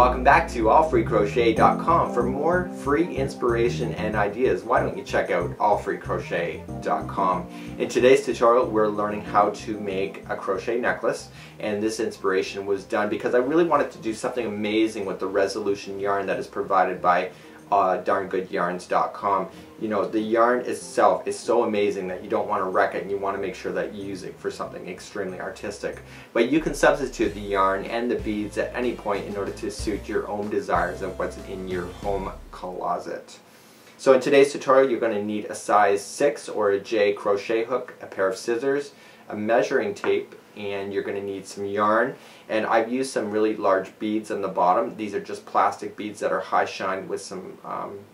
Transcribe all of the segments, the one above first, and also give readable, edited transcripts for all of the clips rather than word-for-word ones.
Welcome back to AllFreeCrochet.com. For more free inspiration and ideas, why don't you check out AllFreeCrochet.com. In today's tutorial, we're learning how to make a crochet necklace, and this inspiration was done because I really wanted to do something amazing with the resolution yarn that is provided by darngoodyarns.com. You know, the yarn itself is so amazing that you don't want to wreck it, and you want to make sure that you use it for something extremely artistic. But you can substitute the yarn and the beads at any point in order to suit your own desires of what's in your home closet. So in today's tutorial, you're going to need a size 6 or a J crochet hook, a pair of scissors, a measuring tape, and you're going to need some yarn. And I've used some really large beads on the bottom. These are just plastic beads that are high shine with some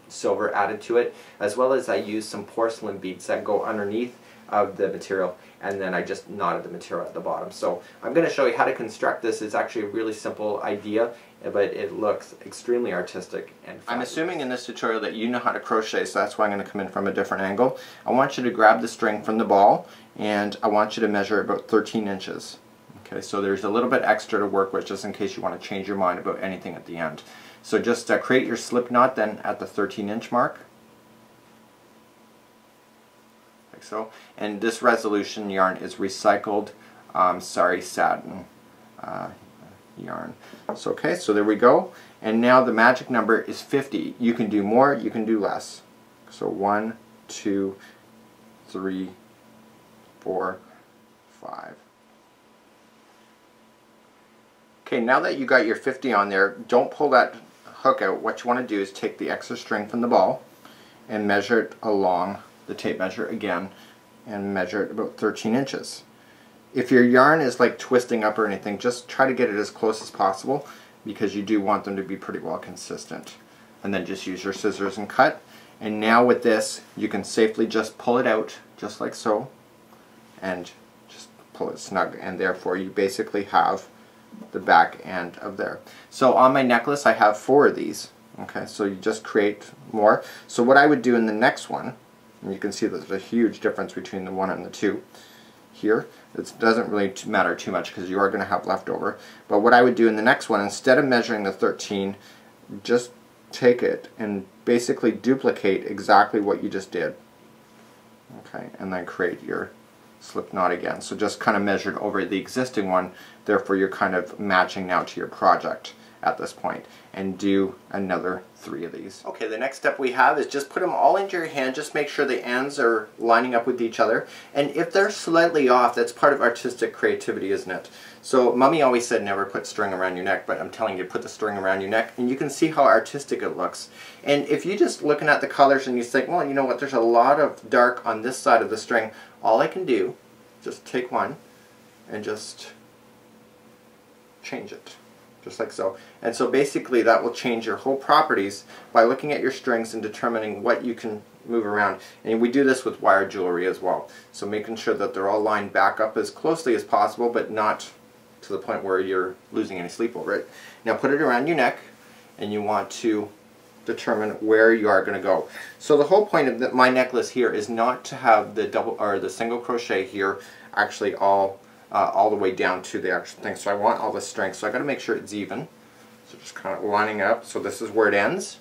silver added to it, as well as I used some porcelain beads that go underneath of the material, and then I just knotted the material at the bottom. So I'm going to show you how to construct this. It's actually a really simple idea, but it looks extremely artistic and fun. I'm assuming in this tutorial that you know how to crochet, so that's why I'm going to come in from a different angle. I want you to grab the string from the ball, and I want you to measure about 13 inches. Okay, so there's a little bit extra to work with just in case you want to change your mind about anything at the end. So just create your slip knot then at the 13-inch mark. Like so. And this resolution yarn is recycled, satin yarn. So okay, so there we go. And now the magic number is 50. You can do more, you can do less. So 1, 2, 3, 4, 5. Okay, now that you got your 50 on there, don't pull that hook out. What you want to do is take the extra string from the ball and measure it along the tape measure again, and measure it about 13 inches. If your yarn is like twisting up or anything, just try to get it as close as possible, because you do want them to be pretty well consistent. And then just use your scissors and cut. And now with this, you can safely just pull it out, just like so, and just pull it snug, and therefore you basically have the back end of there. So on my necklace I have 4 of these. Okay, so you just create more. So what I would do in the next one, and you can see there's a huge difference between the 1 and the 2 here. It doesn't really matter too much because you are going to have leftover. But what I would do in the next one, instead of measuring the 13, just take it and basically duplicate exactly what you just did. Okay, and then create your slip knot again. So just kind of measured over the existing one, therefore you're kind of matching now to your project at this point, and do another 3 of these. Okay, the next step we have is just put them all into your hand. Just make sure the ends are lining up with each other, and if they're slightly off, that's part of artistic creativity, isn't it? So Mommy always said never put string around your neck, but I'm telling you, put the string around your neck, and you can see how artistic it looks. And if you're just looking at the colors and you think, well, you know what, there's a lot of dark on this side of the string, all I can do, just take one and just change it, just like so. And so basically that will change your whole properties by looking at your strings and determining what you can move around. And we do this with wire jewelry as well. So making sure that they're all lined back up as closely as possible, but not to the point where you're losing any sleep over it. Now put it around your neck, and you want to determine where you are going to go. So the whole point of my necklace here is not to have the double or the single crochet here actually all the way down to the actual thing. So I want all the strength, so I got to make sure it's even. So just kind of lining up. So this is where it ends,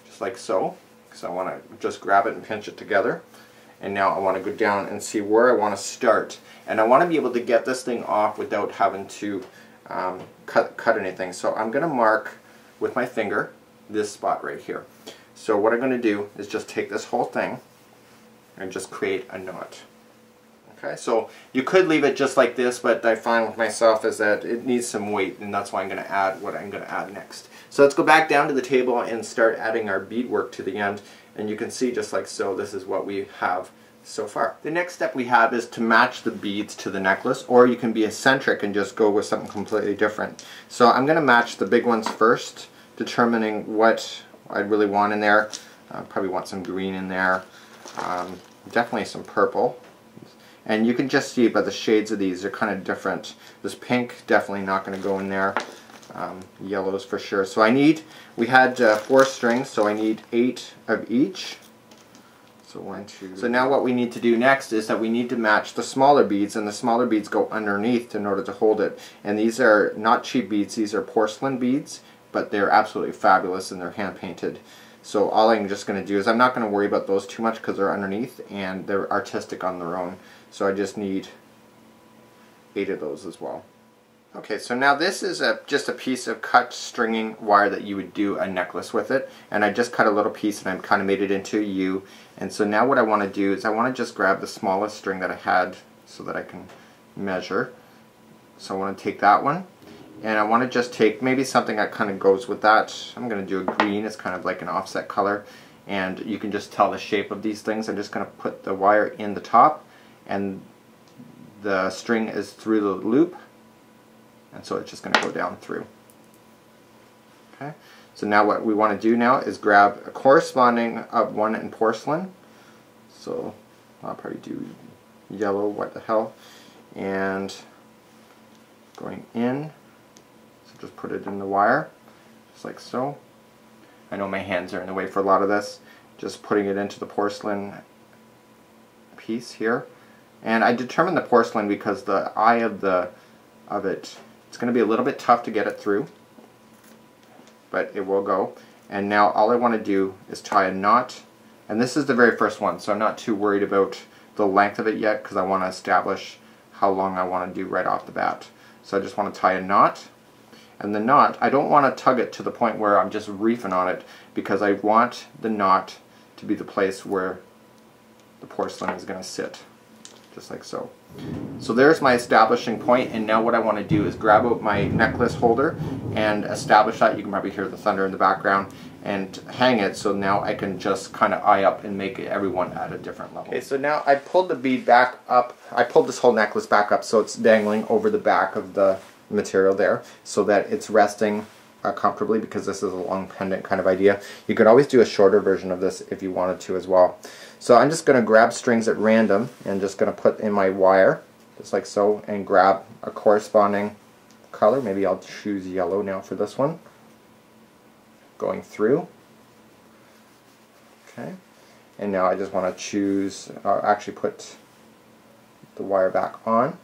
just like so. So I want to just grab it and pinch it together. And now I want to go down and see where I want to start. And I want to be able to get this thing off without having to cut anything. So I'm going to mark with my finger this spot right here. So what I'm going to do is just take this whole thing and just create a knot. Okay, so you could leave it just like this, but I find with myself is that it needs some weight, and that's why I'm going to add what I'm going to add next. So let's go back down to the table and start adding our beadwork to the end, and you can see just like so, this is what we have so far. The next step we have is to match the beads to the necklace, or you can be eccentric and just go with something completely different. So I'm going to match the big ones first, determining what I really want in there. Probably want some green in there, definitely some purple. And you can just see by the shades of these, they're kind of different. This pink, definitely not going to go in there. Yellows for sure. So we had 4 strings, so I need 8 of each. So 1, 2. So now what we need to do next is that we need to match the smaller beads, and the smaller beads go underneath in order to hold it. And these are not cheap beads, these are porcelain beads, but they're absolutely fabulous and they're hand painted. So all I'm just going to do is I'm not going to worry about those too much because they're underneath and they're artistic on their own. So I just need 8 of those as well. Okay, so now this is just a piece of cut stringing wire that you would do a necklace with it, and I just cut a little piece and I kind of made it into a U. And so now what I want to do is I want to just grab the smallest string that I had so that I can measure. So I want to take that one, and I want to just take maybe something that kind of goes with that. I'm going to do a green. It's kind of like an offset color, and you can just tell the shape of these things. I'm just going to put the wire in the top, and the string is through the loop, and so it's just going to go down through. Okay, so now what we want to do now is grab a corresponding one in porcelain. So I'll probably do yellow, what the hell, and going in, so just put it in the wire, just like so. I know my hands are in the way for a lot of this. Just putting it into the porcelain piece here. And I determined the porcelain because the eye of it, it's going to be a little bit tough to get it through, but it will go. And now all I want to do is tie a knot, and this is the very first one, so I'm not too worried about the length of it yet because I want to establish how long I want to do right off the bat. So I just want to tie a knot, and the knot, I don't want to tug it to the point where I'm just reefing on it, because I want the knot to be the place where the porcelain is going to sit, just like so. So there's my establishing point, and now what I want to do is grab out my necklace holder and establish that. You can probably hear the thunder in the background, and hang it so now I can just kind of eye up and make everyone at a different level. Okay, so now I pulled the bead back up. I pulled this whole necklace back up so it's dangling over the back of the material there, so that it's resting comfortably, because this is a long pendant kind of idea. You could always do a shorter version of this if you wanted to as well. So I'm just going to grab strings at random and just going to put in my wire, just like so, and grab a corresponding color. Maybe I'll choose yellow now for this one. Going through. Okay. And now I just want to choose, actually put the wire back on.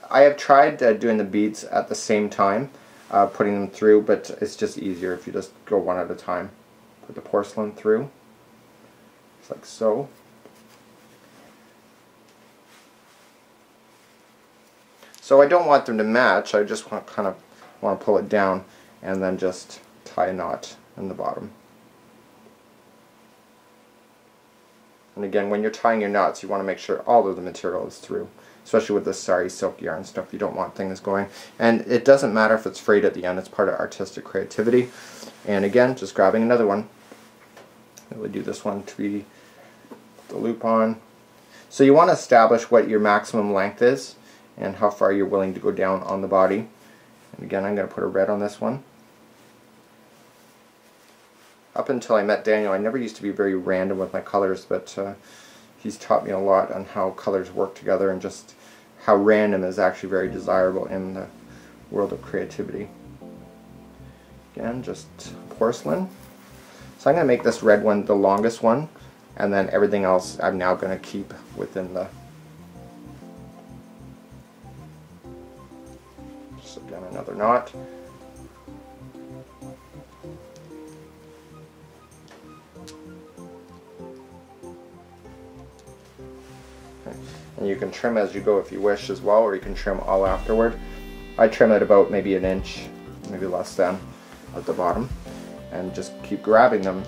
I have tried doing the beads at the same time, putting them through, but it's just easier if you just go one at a time. Put the porcelain through, just like so. So I don't want them to match, I just want to pull it down and then just tie a knot in the bottom. And again, when you're tying your knots, you want to make sure all of the material is through. Especially with this sari silk yarn stuff, you don't want things going. And it doesn't matter if it's frayed at the end, it's part of artistic creativity. And again, just grabbing another one. We'll do this one to be the loop on. So you want to establish what your maximum length is and how far you're willing to go down on the body. And again, I'm going to put a red on this one. Up until I met Daniel, I never used to be very random with my colors, but he's taught me a lot on how colors work together, and just how random is actually very desirable in the world of creativity. Again, just porcelain. So I'm going to make this red one the longest one, and then everything else I'm now going to keep within the... Just again, another knot. And you can trim as you go if you wish as well, or you can trim all afterward. I trim it about maybe an inch, maybe less than, at the bottom, and just keep grabbing them